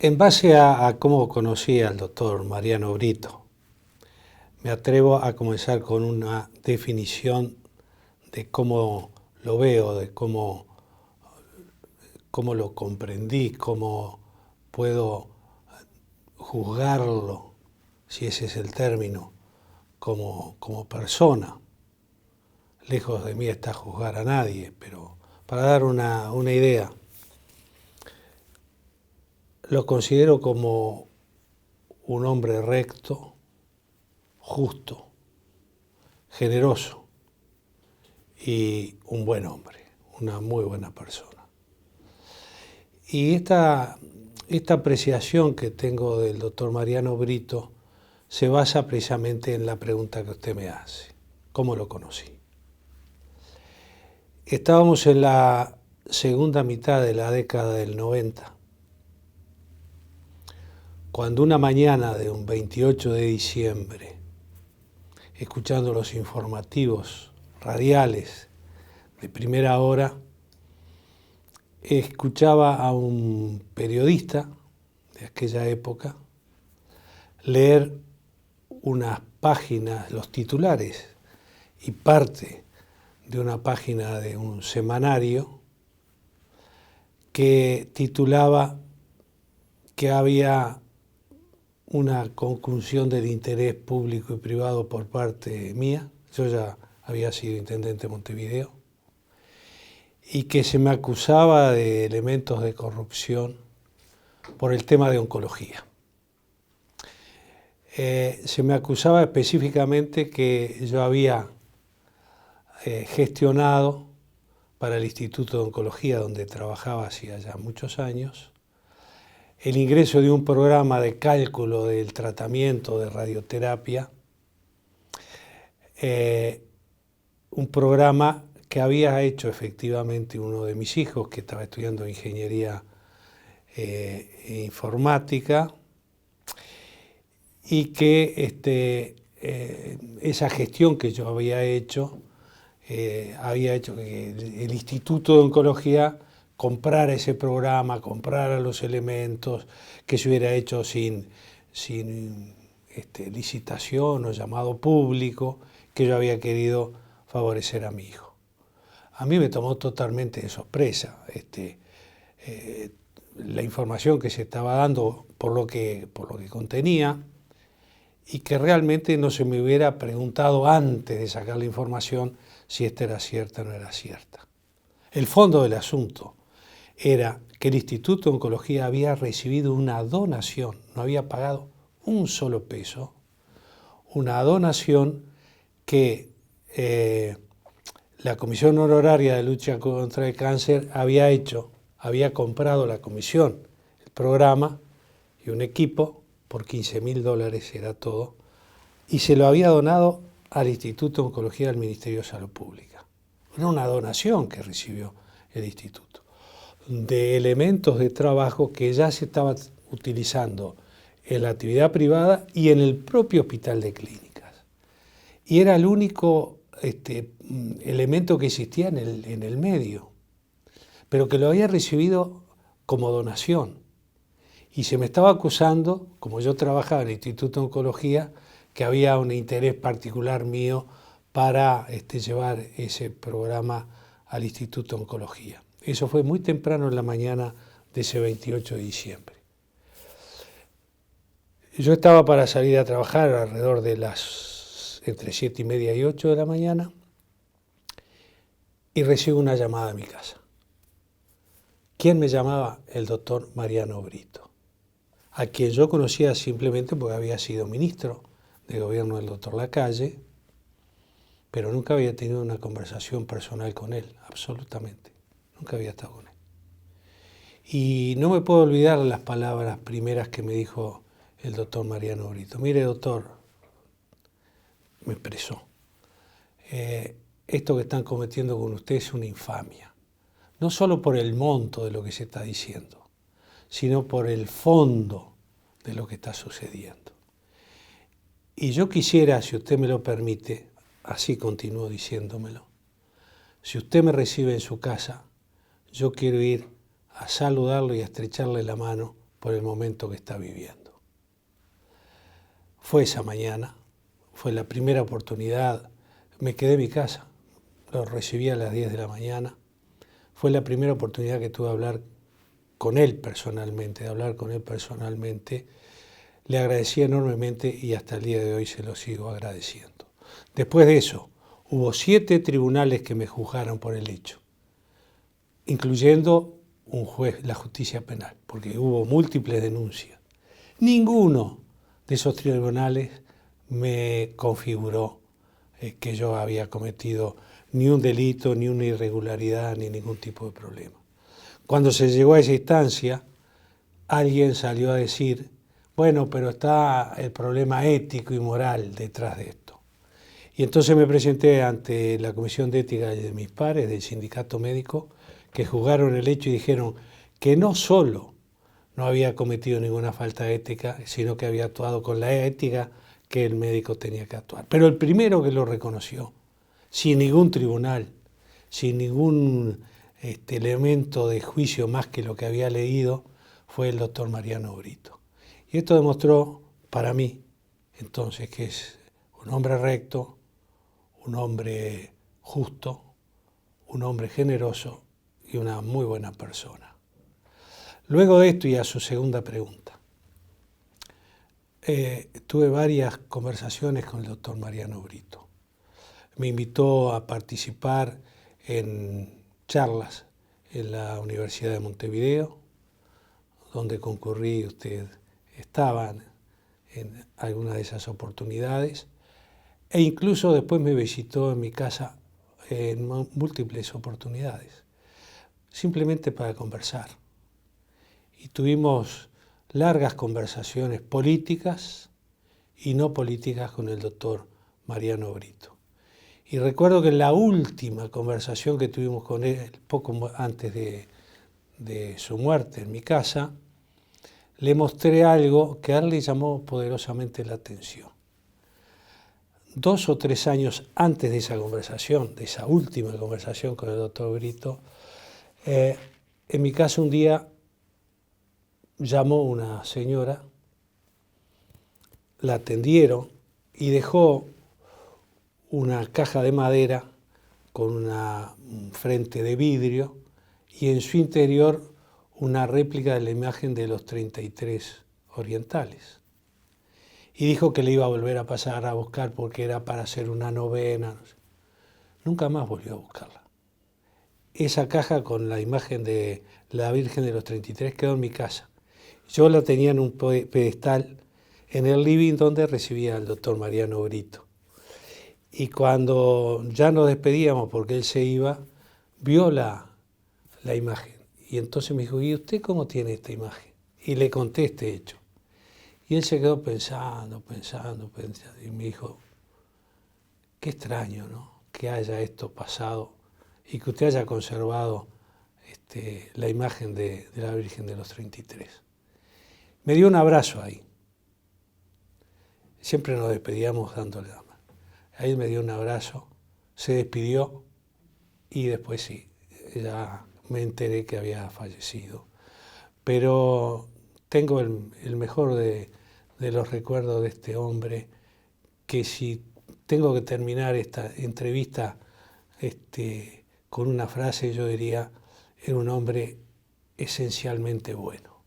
En base a cómo conocí al doctor Mariano Brito, me atrevo a comenzar con una definición de cómo lo veo, de cómo lo comprendí, cómo puedo juzgarlo, si ese es el término, como persona. Lejos de mí está juzgar a nadie, pero para dar una idea, lo considero como un hombre recto, justo, generoso y un buen hombre, una muy buena persona. Y esta apreciación que tengo del doctor Mariano Brito se basa precisamente en la pregunta que usted me hace: ¿cómo lo conocí? Estábamos en la segunda mitad de la década del 90, cuando una mañana de un 28 de diciembre, escuchando los informativos radiales de primera hora, escuchaba a un periodista de aquella época leer unas páginas, los titulares y parte de una página de un semanario que titulaba que había una conclusión del interés público y privado por parte mía. Yo ya había sido intendente de Montevideo, y que se me acusaba de elementos de corrupción por el tema de oncología. Se me acusaba específicamente que yo había gestionado para el Instituto de Oncología, donde trabajaba hacía ya muchos años, el ingreso de un programa de cálculo del tratamiento de radioterapia, un programa que había hecho efectivamente uno de mis hijos, que estaba estudiando ingeniería informática, y que esa gestión que yo había hecho que el Instituto de Oncología comprara ese programa, comprara los elementos, que se hubiera hecho sin licitación o llamado público, que yo había querido favorecer a mi hijo. A mí me tomó totalmente de sorpresa la información que se estaba dando por lo que contenía, y que realmente no se me hubiera preguntado antes de sacar la información si esta era cierta o no era cierta. El fondo del asunto era que el Instituto de Oncología había recibido una donación, no había pagado un solo peso, una donación que la Comisión Honoraria de Lucha contra el Cáncer había comprado la comisión, el programa y un equipo por $15.000, era todo, y se lo había donado al Instituto de Oncología del Ministerio de Salud Pública. Era una donación que recibió el instituto de elementos de trabajo que ya se estaban utilizando en la actividad privada y en el propio hospital de clínicas. Y era el único elemento que existía en el medio, pero que lo había recibido como donación. Y se me estaba acusando, como yo trabajaba en el Instituto de Oncología, que había un interés particular mío para llevar ese programa al Instituto de Oncología. Eso fue muy temprano en la mañana de ese 28 de diciembre. Yo estaba para salir a trabajar alrededor de entre 7:30 y 8 de la mañana, y recibo una llamada a mi casa. ¿Quién me llamaba? El doctor Mariano Brito, a quien yo conocía simplemente porque había sido ministro de gobierno del doctor Lacalle, pero nunca había tenido una conversación personal con él, absolutamente. Nunca había estado con él. Y no me puedo olvidar las palabras primeras que me dijo el doctor Mariano Brito. Mire, doctor, me expresó, esto que están cometiendo con usted es una infamia. No solo por el monto de lo que se está diciendo, sino por el fondo de lo que está sucediendo. Y yo quisiera, si usted me lo permite, así continuó diciéndomelo, si usted me recibe en su casa, yo quiero ir a saludarlo y a estrecharle la mano por el momento que está viviendo. Fue esa mañana, fue la primera oportunidad, me quedé en mi casa, lo recibí a las 10 de la mañana, fue la primera oportunidad que tuve de hablar con él personalmente, le agradecí enormemente y hasta el día de hoy se lo sigo agradeciendo. Después de eso, hubo 7 tribunales que me juzgaron por el hecho, incluyendo un juez, la justicia penal, porque hubo múltiples denuncias. Ninguno de esos tribunales me configuró que yo había cometido ni un delito, ni una irregularidad, ni ningún tipo de problema. Cuando se llegó a esa instancia, alguien salió a decir, bueno, pero está el problema ético y moral detrás de esto. Y entonces me presenté ante la Comisión de Ética de mis pares, del sindicato médico, que juzgaron el hecho y dijeron que no solo no había cometido ninguna falta ética, sino que había actuado con la ética que el médico tenía que actuar. Pero el primero que lo reconoció, sin ningún tribunal, sin ningún elemento de juicio más que lo que había leído, fue el doctor Mariano Brito. Y esto demostró para mí, entonces, que es un hombre recto, un hombre justo, un hombre generoso y una muy buena persona. Luego de esto, y a su segunda pregunta, tuve varias conversaciones con el doctor Mariano Brito. Me invitó a participar en charlas en la Universidad de Montevideo, donde concurrí, ustedes estaban en alguna de esas oportunidades, e incluso después me visitó en mi casa en múltiples oportunidades, simplemente para conversar. Y tuvimos largas conversaciones políticas y no políticas con el doctor Mariano Brito. Y recuerdo que en la última conversación que tuvimos con él, poco antes de su muerte en mi casa, le mostré algo que a él le llamó poderosamente la atención. 2 o 3 años antes de esa conversación, de esa última conversación con el doctor Brito, en mi casa un día llamó una señora, la atendieron y dejó una caja de madera con una frente de vidrio y en su interior una réplica de la imagen de los 33 orientales. Y dijo que le iba a volver a pasar a buscar porque era para hacer una novena. No sé. Nunca más volvió a buscarla. Esa caja con la imagen de la Virgen de los 33 quedó en mi casa. Yo la tenía en un pedestal en el living donde recibía al doctor Mariano Brito. Y cuando ya nos despedíamos porque él se iba, vio la imagen. Y entonces me dijo, ¿y usted cómo tiene esta imagen? Y le conté este hecho. Y él se quedó pensando, y me dijo, qué extraño, ¿no?, que haya esto pasado y que usted haya conservado la imagen de la Virgen de los 33. Me dio un abrazo ahí. Siempre nos despedíamos dándole la mano. Ahí me dio un abrazo, se despidió y después sí, ya me enteré que había fallecido. Pero tengo el mejor de los recuerdos de este hombre, que si tengo que terminar esta entrevista con una frase, yo diría, era un hombre esencialmente bueno.